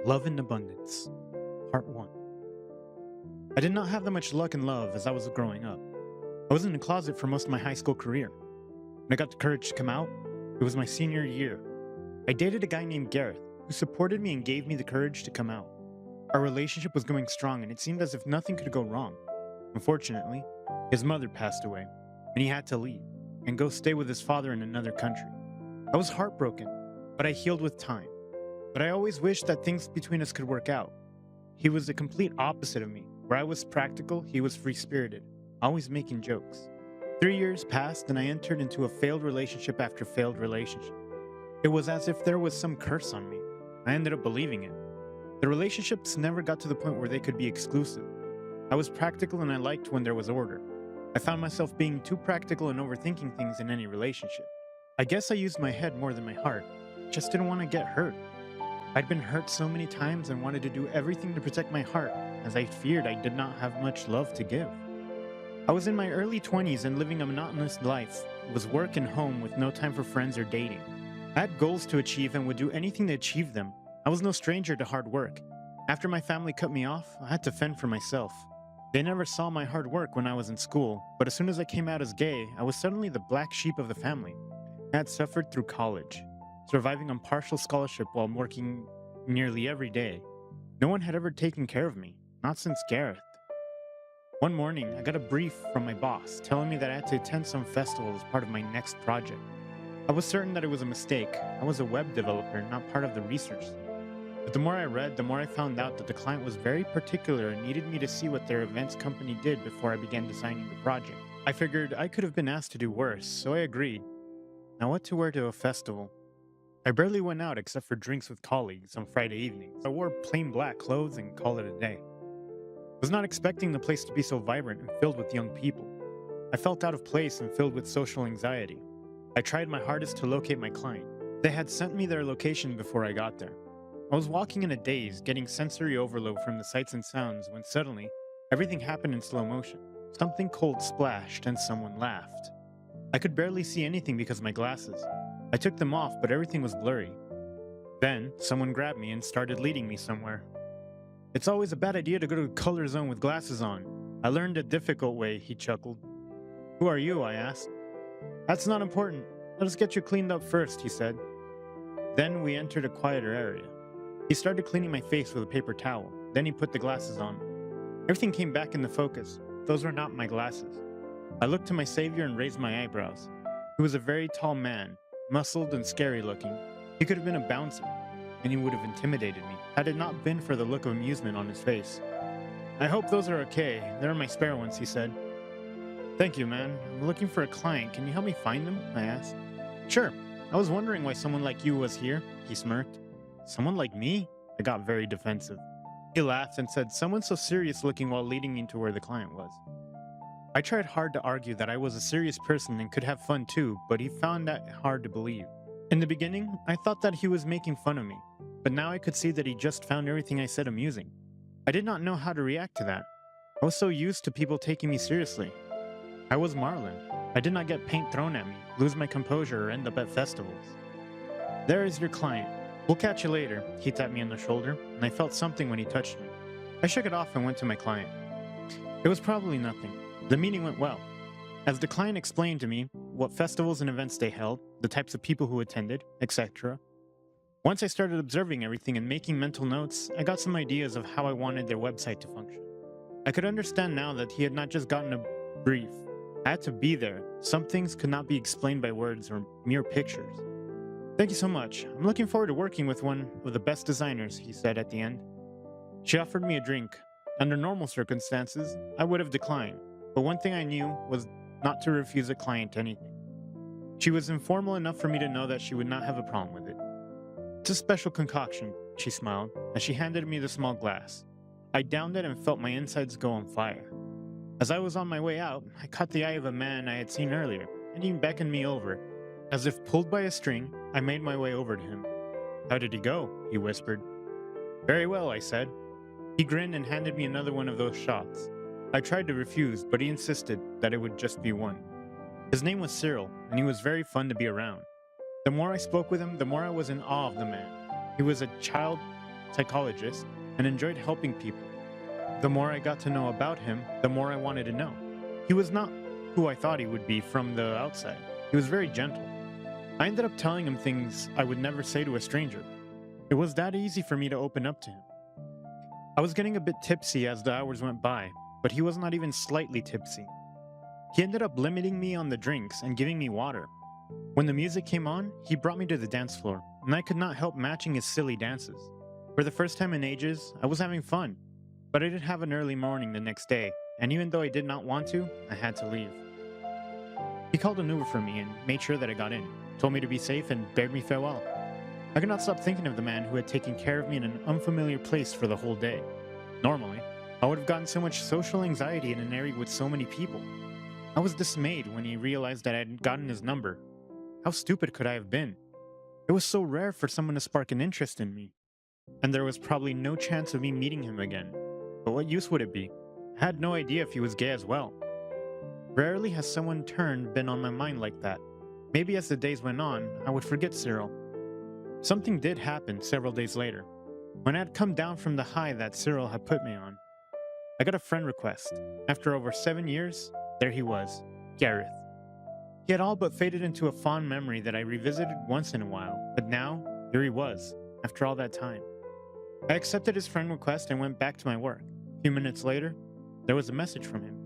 Love in Abundance, Part 1. I did not have that much luck in love as I was growing up. I was in the closet for most of my high school career. When I got the courage to come out, it was my senior year. I dated a guy named Gareth, who supported me and gave me the courage to come out. Our relationship was going strong and it seemed as if nothing could go wrong. Unfortunately, his mother passed away, and he had to leave and go stay with his father in another country. I was heartbroken, but I healed with time. But I always wished that things between us could work out. He was the complete opposite of me. Where I was practical, he was free-spirited, always making jokes. 3 years passed and I entered into a failed relationship after failed relationship. It was as if there was some curse on me. I ended up believing it. The relationships never got to the point where they could be exclusive. I was practical and I liked when there was order. I found myself being too practical and overthinking things in any relationship. I guess I used my head more than my heart. Just didn't want to get hurt. I'd been hurt so many times and wanted to do everything to protect my heart, as I feared I did not have much love to give. I was in my early 20s and living a monotonous life. It was work and home with no time for friends or dating. I had goals to achieve and would do anything to achieve them. I was no stranger to hard work. After my family cut me off, I had to fend for myself. They never saw my hard work when I was in school, but as soon as I came out as gay, I was suddenly the black sheep of the family. I had suffered through college, surviving on partial scholarship while working nearly every day. No one had ever taken care of me, not since Gareth. One morning, I got a brief from my boss telling me that I had to attend some festival as part of my next project. I was certain that it was a mistake. I was a web developer, not part of the research team. But the more I read, the more I found out that the client was very particular and needed me to see what their events company did before I began designing the project. I figured I could have been asked to do worse, so I agreed. Now what to wear to a festival? I barely went out except for drinks with colleagues on Friday evenings. I wore plain black clothes and called it a day. I was not expecting the place to be so vibrant and filled with young people. I felt out of place and filled with social anxiety. I tried my hardest to locate my client. They had sent me their location before I got there. I was walking in a daze, getting sensory overload from the sights and sounds, when suddenly, everything happened in slow motion. Something cold splashed and someone laughed. I could barely see anything because of my glasses. I took them off, but everything was blurry. Then, someone grabbed me and started leading me somewhere. It's always a bad idea to go to a color zone with glasses on. I learned a difficult way, he chuckled. Who are you? I asked. That's not important. Let us get you cleaned up first, he said. Then we entered a quieter area. He started cleaning my face with a paper towel. Then he put the glasses on. Everything came back into focus. Those were not my glasses. I looked to my savior and raised my eyebrows. He was a very tall man, muscled and scary looking. He could have been a bouncer, and he would have intimidated me had it not been for the look of amusement on his face. I hope those are okay. They're my spare ones, he said. Thank you, man. I'm looking for a client. Can you help me find them? I asked. Sure. I was wondering why someone like you was here, he smirked. Someone like me? I got very defensive. He laughed and said, someone so serious looking while leading me to where the client was. I tried hard to argue that I was a serious person and could have fun too, but he found that hard to believe. In the beginning, I thought that he was making fun of me, but now I could see that he just found everything I said amusing. I did not know how to react to that. I was so used to people taking me seriously. I was Marlin. I did not get paint thrown at me, lose my composure, or end up at festivals. There is your client. We'll catch you later, he tapped me on the shoulder, and I felt something when he touched me. I shook it off and went to my client. It was probably nothing. The meeting went well. As the client explained to me what festivals and events they held, the types of people who attended, etc. Once I started observing everything and making mental notes, I got some ideas of how I wanted their website to function. I could understand now that he had not just gotten a brief. I had to be there. Some things could not be explained by words or mere pictures. Thank you so much. I'm looking forward to working with one of the best designers, he said at the end. She offered me a drink. Under normal circumstances, I would have declined, but one thing I knew was not to refuse a client anything. She was informal enough for me to know that she would not have a problem with it. It's a special concoction, she smiled, as she handed me the small glass. I downed it and felt my insides go on fire. As I was on my way out, I caught the eye of a man I had seen earlier, and he beckoned me over. As if pulled by a string, I made my way over to him. How did he go? He whispered. Very well, I said. He grinned and handed me another one of those shots. I tried to refuse, but he insisted that it would just be one. His name was Cyril, and he was very fun to be around. The more I spoke with him, the more I was in awe of the man. He was a child psychologist, and enjoyed helping people. The more I got to know about him, the more I wanted to know. He was not who I thought he would be from the outside. He was very gentle. I ended up telling him things I would never say to a stranger. It was that easy for me to open up to him. I was getting a bit tipsy as the hours went by, but he was not even slightly tipsy. He ended up limiting me on the drinks and giving me water. When the music came on, he brought me to the dance floor, and I could not help matching his silly dances. For the first time in ages, I was having fun, but I did have an early morning the next day, and even though I did not want to, I had to leave. He called an Uber for me and made sure that I got in, told me to be safe, and bade me farewell. I could not stop thinking of the man who had taken care of me in an unfamiliar place for the whole day. Normally, I would have gotten so much social anxiety in an area with so many people. I was dismayed when he realized that I had gotten his number. How stupid could I have been? It was so rare for someone to spark an interest in me, and there was probably no chance of me meeting him again. But what use would it be? I had no idea if he was gay as well. Rarely has someone been on my mind like that. Maybe as the days went on, I would forget Cyril. Something did happen several days later. When I had come down from the high that Cyril had put me on, I got a friend request. After over 7 years, there he was, Gareth. He had all but faded into a fond memory that I revisited once in a while, but now, here he was, after all that time. I accepted his friend request and went back to my work. A few minutes later, there was a message from him.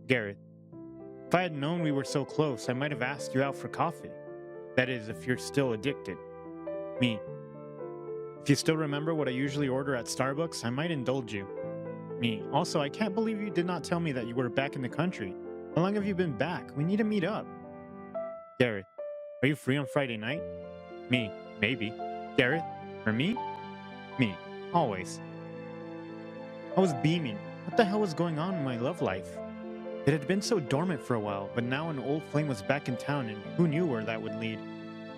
Gareth, if I had known we were so close, I might have asked you out for coffee. That is, if you're still addicted. Me. If you still remember what I usually order at Starbucks, I might indulge you. Me. Also, I can't believe you did not tell me that you were back in the country. How long have you been back? We need to meet up. Gareth, are you free on Friday night? Me. Maybe. Gareth, for me? Me. Always. I was beaming. What the hell was going on in my love life? It had been so dormant for a while, but now an old flame was back in town, and who knew where that would lead.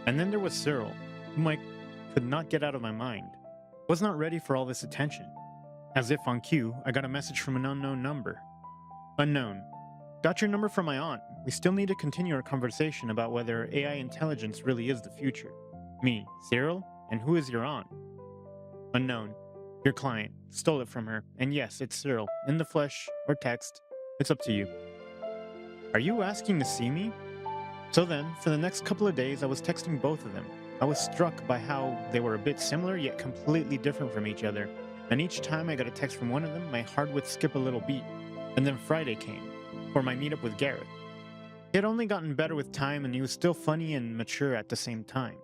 And then there was Cyril, whom I could not get out of my mind. I was not ready for all this attention. As if on cue, I got a message from an unknown number. Unknown. Got your number from my aunt. We still need to continue our conversation about whether AI intelligence really is the future. Me, Cyril, and who is your aunt? Unknown. Your client. Stole it from her. And yes, it's Cyril. In the flesh, or text. It's up to you. Are you asking to see me? So then, for the next couple of days, I was texting both of them. I was struck by how they were a bit similar yet completely different from each other. And each time I got a text from one of them, my heart would skip a little beat. And then Friday came, for my meetup with Gareth. He had only gotten better with time, and he was still funny and mature at the same time.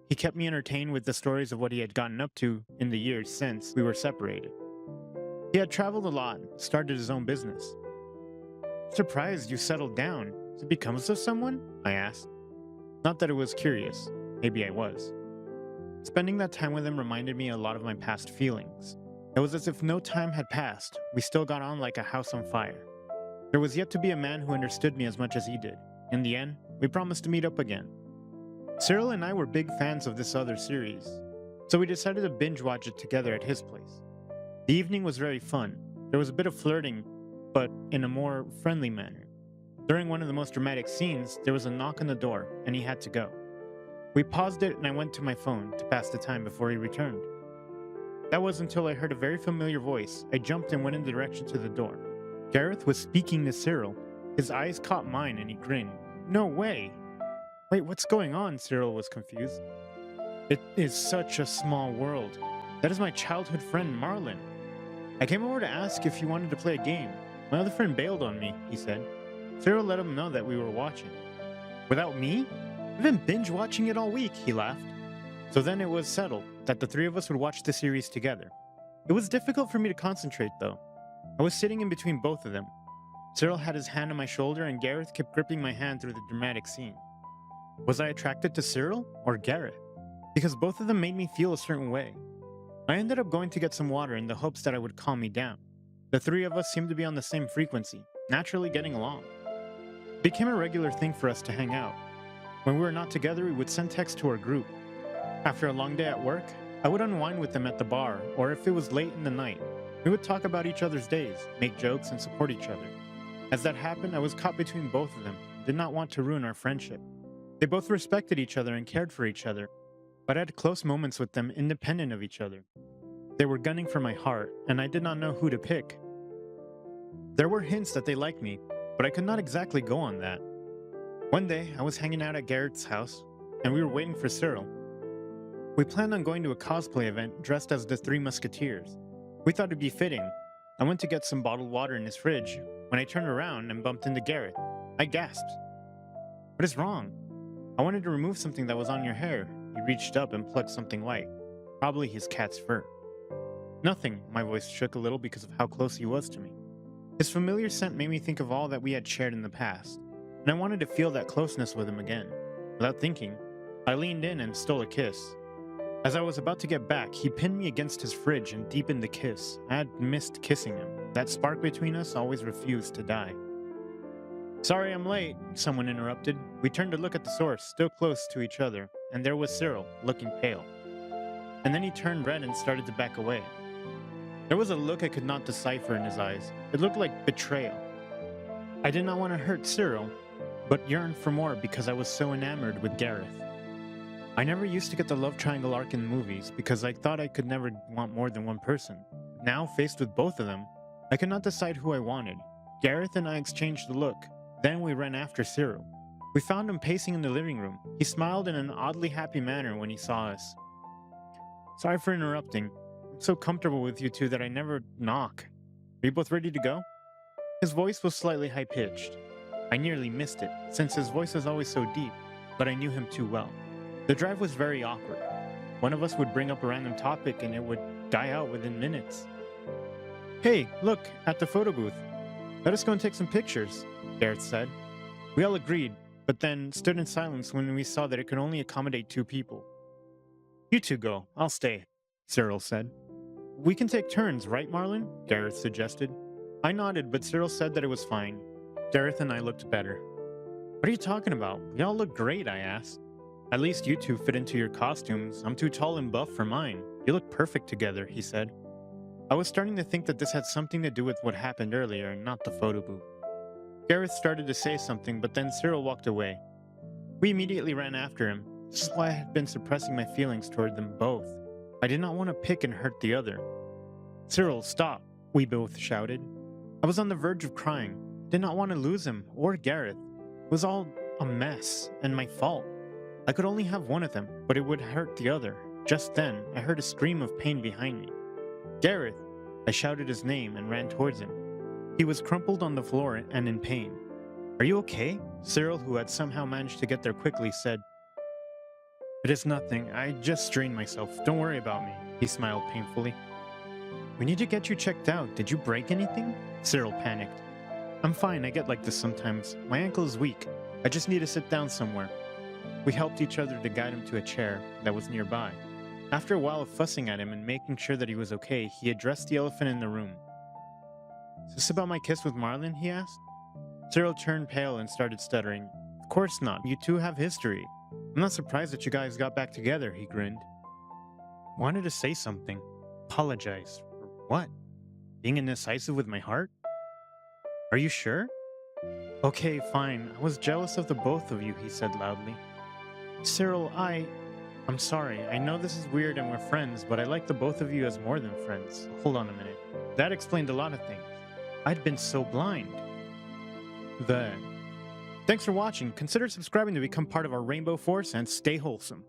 He kept me entertained with the stories of what he had gotten up to in the years since we were separated. He had traveled a lot, started his own business. Surprised you settled down. Has it become of someone? I asked. Not that it was curious. Maybe I was. Spending that time with him reminded me a lot of my past feelings. It was as if no time had passed. We still got on like a house on fire. There was yet to be a man who understood me as much as he did. In the end, we promised to meet up again. Cyril and I were big fans of this other series, so we decided to binge watch it together at his place. The evening was very fun. There was a bit of flirting, but in a more friendly manner. During one of the most dramatic scenes, there was a knock on the door, and he had to go. We paused it, and I went to my phone to pass the time before he returned. That was until I heard a very familiar voice. I jumped and went in the direction to the door. Gareth was speaking to Cyril. His eyes caught mine, and he grinned. No way! Wait, what's going on? Cyril was confused. It is such a small world. That is my childhood friend, Marlin. I came over to ask if you wanted to play a game. My other friend bailed on me, he said. Cyril let him know that we were watching. Without me? I've been binge watching it all week, he laughed. So then it was settled that the three of us would watch the series together. It was difficult for me to concentrate, though. I was sitting in between both of them. Cyril had his hand on my shoulder, and Gareth kept gripping my hand through the dramatic scene. Was I attracted to Cyril or Gareth? Because both of them made me feel a certain way. I ended up going to get some water in the hopes that it would calm me down. The three of us seemed to be on the same frequency, naturally getting along. It became a regular thing for us to hang out. When we were not together, we would send texts to our group. After a long day at work, I would unwind with them at the bar, or if it was late in the night, we would talk about each other's days, make jokes, and support each other. As that happened, I was caught between both of them, and did not want to ruin our friendship. They both respected each other and cared for each other, but I had close moments with them independent of each other. They were gunning for my heart, and I did not know who to pick. There were hints that they liked me, but I could not exactly go on that. One day, I was hanging out at Gareth's house, and we were waiting for Cyril. We planned on going to a cosplay event dressed as the Three Musketeers. We thought it'd be fitting. I went to get some bottled water in his fridge when I turned around and bumped into Gareth. I gasped. What is wrong? I wanted to remove something that was on your hair. He reached up and plucked something white, probably his cat's fur. Nothing, my voice shook a little because of how close he was to me. His familiar scent made me think of all that we had shared in the past, and I wanted to feel that closeness with him again. Without thinking, I leaned in and stole a kiss. As I was about to get back, he pinned me against his fridge and deepened the kiss. I had missed kissing him. That spark between us always refused to die. Sorry I'm late, someone interrupted. We turned to look at the source, still close to each other, and there was Cyril, looking pale. And then he turned red and started to back away. There was a look I could not decipher in his eyes. It looked like betrayal. I did not want to hurt Cyril, but yearned for more because I was so enamored with Gareth. I never used to get the love triangle arc in movies because I thought I could never want more than one person. Now, faced with both of them, I could not decide who I wanted. Gareth and I exchanged a look. Then we ran after Cyril. We found him pacing in the living room. He smiled in an oddly happy manner when he saw us. Sorry for interrupting. I'm so comfortable with you two that I never knock. Are you both ready to go? His voice was slightly high-pitched. I nearly missed it, since his voice was always so deep, but I knew him too well. The drive was very awkward. One of us would bring up a random topic and it would die out within minutes. Hey, look, at the photo booth. Let us go and take some pictures, Gareth said. We all agreed, but then stood in silence when we saw that it could only accommodate 2 people. You two go, I'll stay, Cyril said. We can take turns, right, Marlin? Gareth suggested. I nodded, but Cyril said that it was fine. Gareth and I looked better. What are you talking about? We all look great, I asked. At least you two fit into your costumes. I'm too tall and buff for mine. You look perfect together, he said. I was starting to think that this had something to do with what happened earlier, not the photo booth. Gareth started to say something, but then Cyril walked away. We immediately ran after him. This is why I had been suppressing my feelings toward them both. I did not want to pick and hurt the other. Cyril, stop, we both shouted. I was on the verge of crying. Did not want to lose him, or Gareth. It was all a mess, and my fault. I could only have one of them, but it would hurt the other. Just then, I heard a scream of pain behind me. Gareth! I shouted his name and ran towards him. He was crumpled on the floor and in pain. Are you okay? Cyril, who had somehow managed to get there quickly, said, It is nothing. I just strained myself. Don't worry about me. He smiled painfully. We need to get you checked out. Did you break anything? Cyril panicked. I'm fine. I get like this sometimes. My ankle is weak. I just need to sit down somewhere. We helped each other to guide him to a chair that was nearby. After a while of fussing at him and making sure that he was okay, he addressed the elephant in the room. Is this about my kiss with Marlin? He asked. Cyril turned pale and started stuttering. Of course not. You two have history. I'm not surprised that you guys got back together, he grinned. Wanted to say something. Apologize. For what? Being indecisive with my heart? Are you sure? Okay, fine. I was jealous of the both of you, he said loudly. Cyril, I'm sorry. I know this is weird and we're friends, but I like the both of you as more than friends. Hold on a minute. That explained a lot of things. I'd been so blind. Thanks for watching. Consider subscribing to become part of our Rainbow Force and stay wholesome.